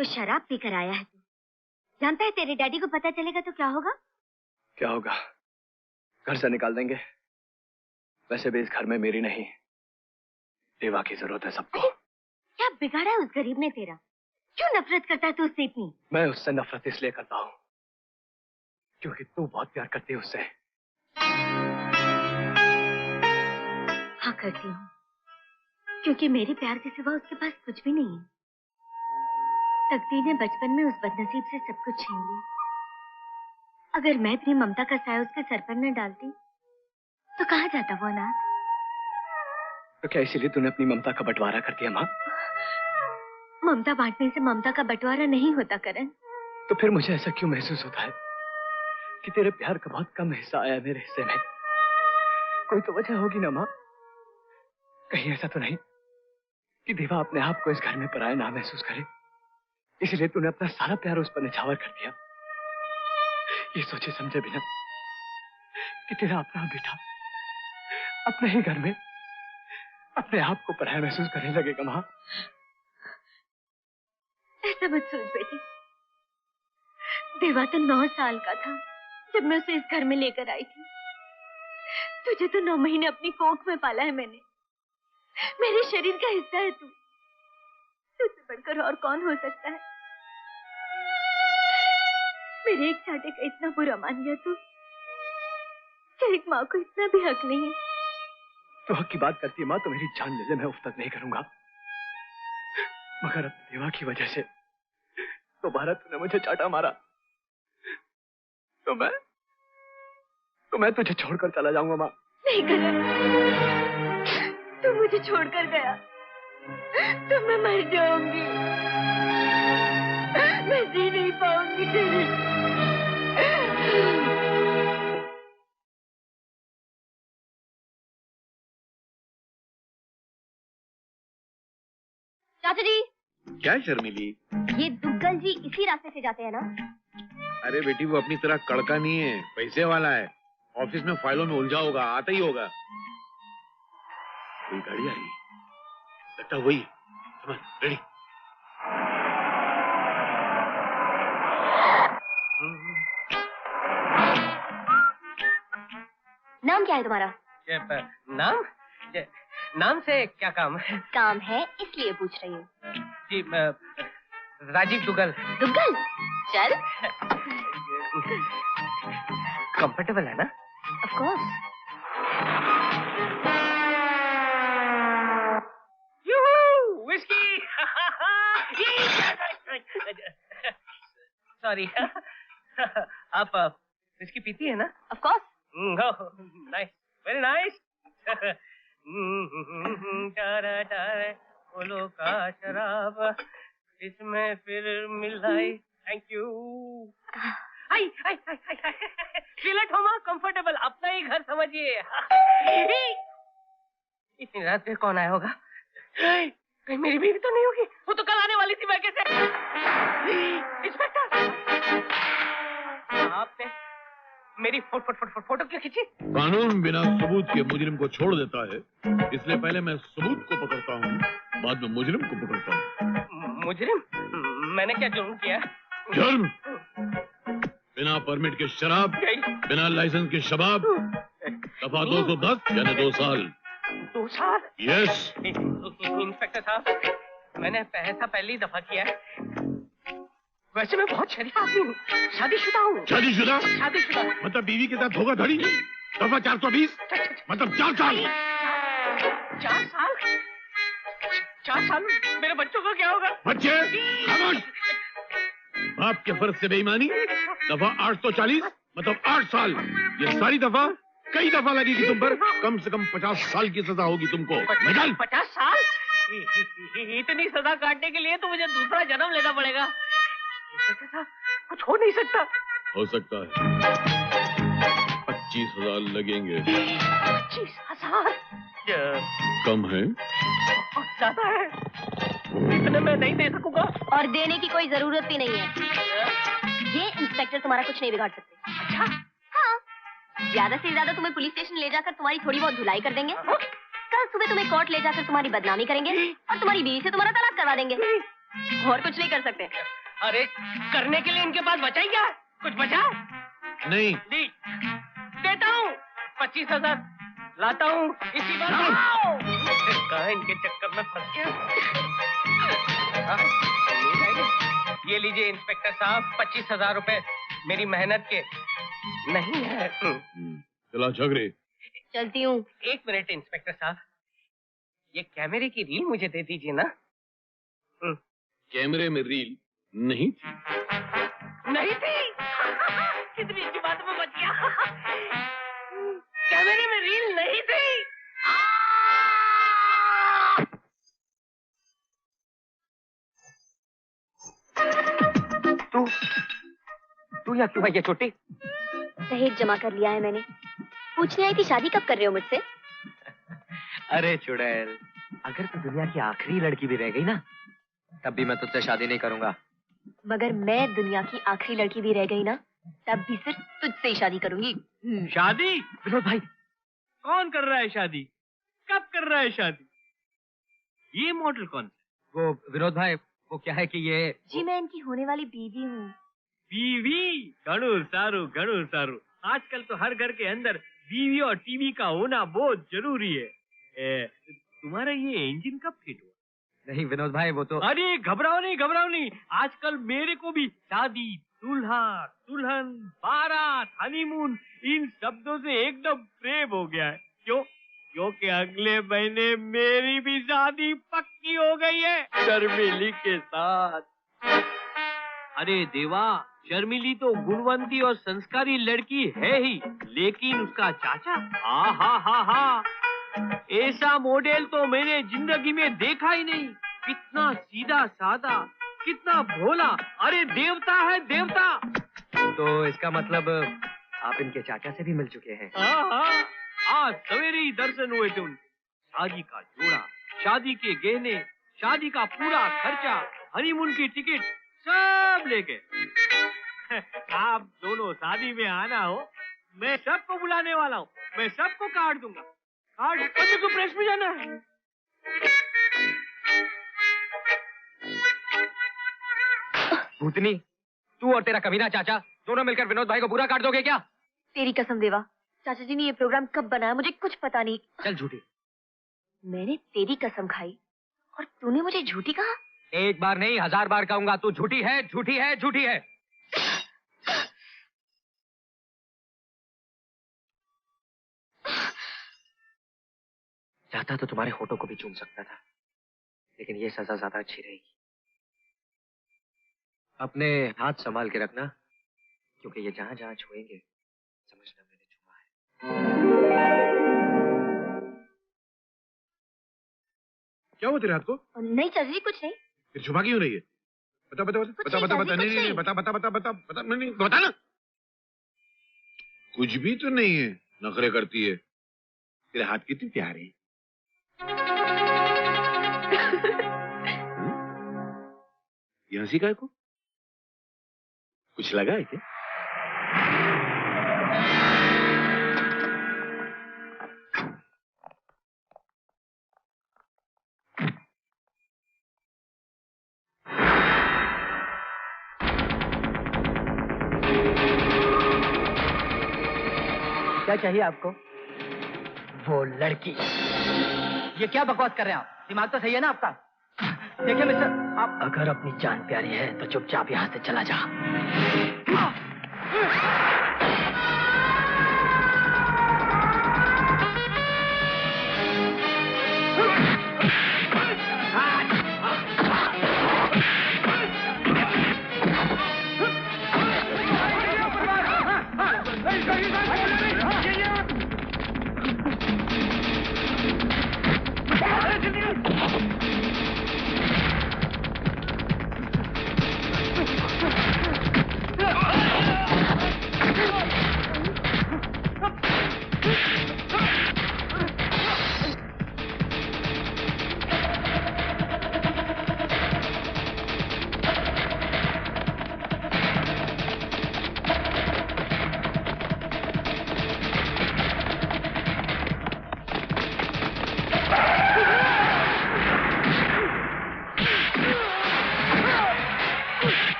तो शराब पीकर आया है तू। जानता है तेरे डैडी को पता चलेगा तो क्या होगा? क्या होगा? घर से निकाल देंगे। वैसे भी इस घर में मेरी नहीं, देवा की जरूरत है सबको। क्या बिगाड़ा है उस गरीब ने तेरा? क्यों नफरत करता है तू उससे इतनी? मैं उससे नफरत इसलिए करता हूँ क्योंकि तू बहुत प्यार करती है उससे। हाँ करती हूँ, क्योंकि मेरे प्यार के सिवा उसके पास कुछ भी नहीं है। तकदीर ने बचपन में उस बदनसीब से सब कुछ छीन लिया। अगर मैं अपनी ममता का साया उसके सर पर न डालती तो कहाँ जाता वो अनाथ? तो क्या इसीलिए तूने अपनी ममता का बंटवारा कर दिया माँ? ममता बांटने से ममता का बंटवारा नहीं होता करण। तो फिर मुझे ऐसा क्यों महसूस होता है कि तेरे प्यार का बहुत कम हिस्सा आया मेरे हिस्से में? कोई तो वजह होगी ना माँ? कहीं ऐसा तो नहीं कि देवा अपने आप को इस घर में पराया ना महसूस करे, इसलिए तूने अपना सारा प्यार उस पर निछावर कर दिया, ये सोचे समझे बिना कि तेरा अपना बेटा अपने ही घर में अपने आप को पराया महसूस करने लगेगा। माँ ऐसा मत सोच बेटी। देवा तो 9 साल का था जब मैं उसे इस घर में लेकर आई थी। तुझे तो 9 महीने अपनी कोख में पाला है मैंने। मेरे शरीर का हिस्सा है तू। तुझसे बढ़कर और कौन हो सकता है? मेरे एक चाटे का इतना बुरा मान गया तू कि एक माँ को इतना भी हक नहीं है। तो हक की बात करती है माँ तो मेरी जान ले ले, मैं उफ तक नहीं करूंगा। मगर अब देवा की वजह से दोबारा तूने मुझे चाटा मारा तो मैं तुझे छोड़कर चला जाऊंगा माँ। नहीं करण, तू मुझे छोड़कर गया तो मैं मर जाऊंगी। मैं जी नहीं पाऊंगी तेरे। चाचा जी। क्या शर्मिली? ये दुग्गल जी इसी रास्ते से जाते हैं ना? अरे बेटी वो अपनी तरह कड़का नहीं है, पैसे वाला है। ऑफिस में फाइलों में उलझा होगा, आता ही होगा। कोई गाड़ी आ रही है, लगता वही है। समझ रेडी। नाम क्या है तुम्हारा? नाम? नाम से क्या काम? काम है इसलिए पूछ रही हूँ। जी राजीव दुग्गल। दुग्गल? चल। कंफर्टेबल है ना? Of course. विस्की। सॉरी। आप विस्की पीती है ना? Of course. Nice, very nice. फूलों का शराब इसमें फिर मिलाई। Thank you. Feel at home, comfortable, अपना ही घर समझिए। इतनी रात में कौन आया होगा? कहीं मेरी बीवी तो नहीं होगी? वो तो कल आने वाली थी। मैं कैसे? इंस्पेक्टर, आपने मेरी फोटो क्यों खींची? कानून बिना सबूत के मुजरिम को छोड़ देता है, इसलिए पहले मैं सबूत को पकड़ता हूँ, बाद में मुजरिम को पकड़ता हूँ। मुजरिम? मैंने क्या जुर्म किया? जुर्म? बिना परमिट के शराब, बिना लाइसेंस के शबाब, दफा 210 यानी 2 साल। 2 साल? यस। इंस्पेक्टर साहब, मैंने ऐसा पहली दफा किया है। वैसे मैं बहुत शरीफ आदमी हूँ, शादीशुदा हूँ। शादीशुदा? शादीशुदा मतलब बीवी के साथ धोखाधड़ी? दफा 420 मतलब 4 साल। 4 साल? 4 साल मेरे बच्चों का क्या होगा? बच्चे खामोश। बाप के फर्ज से बेईमानी, दफा 840 मतलब 8 साल। ये सारी दफा कई दफा लगेगी तुम पर, कम से कम 50 साल की सजा होगी तुमको। 50 साल? इतनी सजा काटने के लिए तो मुझे दूसरा जन्म लेना पड़ेगा। कुछ हो नहीं सकता। हो सकता है। 25,000 लगेंगे। 25,000? कम है? बहुत ज्यादा है, इतने में नहीं दे सकूंगा। और देने की कोई जरूरत भी नहीं है। ये इंस्पेक्टर तुम्हारा कुछ नहीं बिगाड़ सकते। अच्छा? हाँ, ज्यादा से ज्यादा तुम्हें पुलिस स्टेशन ले जाकर तुम्हारी थोड़ी बहुत धुलाई कर देंगे। कल सुबह तुम्हें कोर्ट ले जाकर तुम्हारी बदनामी करेंगे और तुम्हारी बीवी से तुम्हारा तलाक करवा देंगे। और कुछ नहीं कर सकते। अरे करने के लिए इनके पास बचा ही क्या? कुछ बचा? नहीं। देता हूँ 25,000 लाता हूँ इसी बार। कहाँ इनके चक्कर में फंस गया। ये लीजिए इंस्पेक्टर साहब 25,000 रुपए मेरी मेहनत के। नहीं है। चला झगड़े। चलती हूँ। 1 मिनट इंस्पेक्टर साहब, ये कैमरे की रील मुझे दे दीजिए ना। कैमरे में रील नहीं थी। नहीं थी। कितनी अच्छी बात में बच गया। कैमरे में रील नहीं थी। तू यहाँ क्यों आई है छोटी? दहेज जमा कर लिया है मैंने। पूछने आई थी शादी कब कर रहे हो मुझसे? अरे चुड़ैल, अगर तू दुनिया की आखिरी लड़की भी रह गई ना, तब भी मैं तुझसे शादी नहीं करूंगा। मगर मैं दुनिया की आखिरी लड़की भी रह गई ना, तब भी सिर्फ तुझसे ही शादी करूंगी। शादी? विनोद भाई, कौन कर रहा है शादी? कब कर रहा है शादी? ये मॉडल कौन? वो विनोद भाई, वो क्या है कि ये जी मैं इनकी होने वाली बीवी हूँ। बीवी? घणु सारू। आजकल तो हर घर के अंदर बीवी और टीवी का होना बहुत जरूरी है। तुम्हारा ये इंजन कब फिट हुआ? नहीं विनोद भाई, वो तो अरे घबराओ नहीं। आजकल मेरे को भी शादी, दूल्हा, दुल्हन, बारात, हनीमून, इन शब्दों से एकदम प्रेम हो गया है। क्यों? क्योंकि अगले महीने मेरी भी शादी पक्की हो गई है शर्मिली के साथ। अरे देवा, शर्मिली तो गुणवंती और संस्कारी लड़की है ही, लेकिन उसका चाचा, हा, ऐसा मॉडल तो मैंने जिंदगी में देखा ही नहीं। कितना सीधा साधा, कितना भोला, अरे देवता है देवता। तो इसका मतलब आप इनके चाचा से भी मिल चुके हैं? हाँ, आज सवेरे ही दर्शन हुए थे उनके। शादी का जोड़ा, शादी के गहने, शादी का पूरा खर्चा, हनीमून की टिकट सब लेके। आप दोनों शादी में आना हो, मैं सबको बुलाने वाला हूँ। मैं सबको कार्ड दूंगा। कार्ड को प्रेस में जाना है। भूतनी, तू और तेरा कमीना चाचा दोनों मिलकर विनोद भाई को बुरा काट दोगे क्या? तेरी कसम देवा, चाचा जी ने ये प्रोग्राम कब बनाया मुझे कुछ पता नहीं। चल झूठी। मैंने तेरी कसम खाई और तूने मुझे झूठी कहा? एक बार नहीं 1000 बार कहूंगा, तू झूठी है, झूठी है, झूठी है। चाहता तो तुम्हारे होठों को भी चूम सकता था, लेकिन ये सजा ज्यादा अच्छी रहेगी। अपने हाथ संभाल के रखना, क्योंकि ये जहां जहां छुएंगे समझना मैंने छुआ है। क्या हुआ तेरे हाथ को? नहीं चाचा जी, कुछ नहीं। फिर छुपा क्यों रही है? बता नहीं, बता ना। कुछ भी तो नहीं है, नखरे करती है। तेरे हाथ कितने प्यारे हैं। ये हंसी काय को? कुछ लगा है क्या? क्या चाहिए आपको? वो लड़की। ये क्या बकवास कर रहे हैं आप? दिमाग तो सही है ना आपका? देखिए मिस्टर, आप अगर अपनी जान प्यारी है तो चुपचाप यहाँ से चला जा।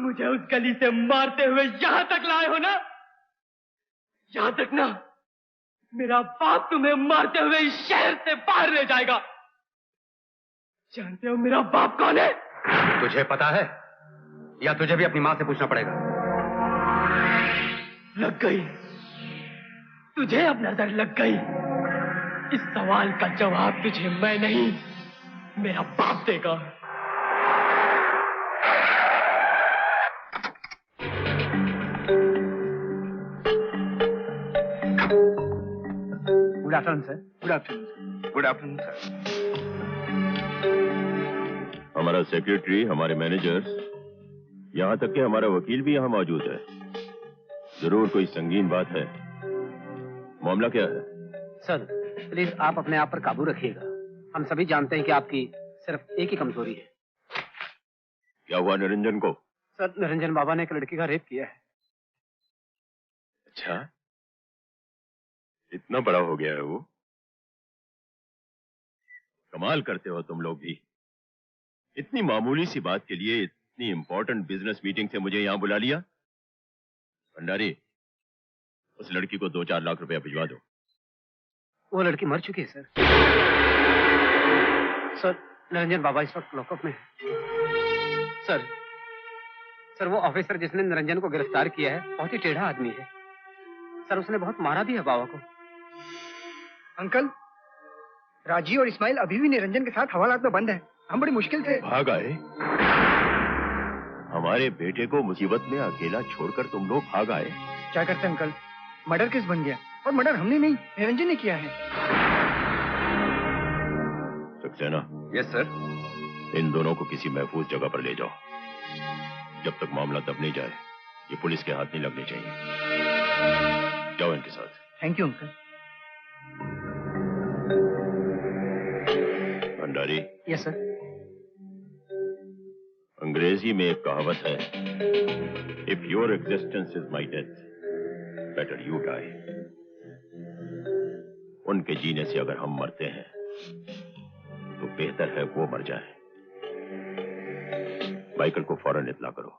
मुझे उस गली से मारते हुए यहां तक लाए हो ना, यहां तक ना मेरा बाप तुम्हें मारते हुए इस शहर से बाहर ले जाएगा। जानते हो मेरा बाप कौन है? तुझे पता है या तुझे भी अपनी मां से पूछना पड़ेगा? लग गई, तुझे अब नजर लग गई। इस सवाल का जवाब तुझे मैं नहीं, मेरा बाप देगा। Good afternoon sir. Good afternoon. Good afternoon sir. हमारा सेक्रेटरी, हमारे मैनेजर्स, यहाँ तक कि हमारा वकील भी यहाँ मौजूद है। जरूर कोई संगीन बात है। मामला क्या है? सर प्लीज आप अपने आप पर काबू रखिएगा। हम सभी जानते हैं कि आपकी सिर्फ एक ही कमजोरी है। क्या हुआ निरंजन को? सर निरंजन बाबा ने एक लड़की का रेप किया है। अच्छा, इतना बड़ा हो गया है वो? कमाल करते हो तुम लोग भी। इतनी मामूली सी बात के लिए इतनी इंपॉर्टेंट बिजनेस मीटिंग से मुझे यहां बुला लिया। भंडारी, उस लड़की को 2-4 लाख रुपया भिजवा दो। वो लड़की मर चुकी है सर। सर निरंजन बाबा इस वक्त लॉकअप में है। सर वो ऑफिसर जिसने निरंजन को गिरफ्तार किया है बहुत ही टेढ़ा आदमी है। सर उसने बहुत मारा भी है बाबा को। अंकल, राजी और इस्माइल अभी भी निरंजन के साथ हवालात में बंद है। हम बड़ी मुश्किल से भाग आए। हमारे बेटे को मुसीबत में अकेला छोड़कर तुम लोग भाग आए। क्या करते अंकल, मर्डर केस बन गया और मर्डर हमने नहीं, निरंजन ने किया है। सक्सेना। Yes sir. इन दोनों को किसी महफूज जगह पर ले जाओ। जब तक मामला दब नहीं जाए ये पुलिस के हाथ नहीं लगने चाहिए। जाओ इनके साथ। Thank you uncle. Bhandari. Yes sir. Angrezi में एक कहावत है, if your existence is my death better you die. उनके जीने से अगर हम मरते हैं तो बेहतर है वो मर जाए। माइकल को फौरन इत्तला करो।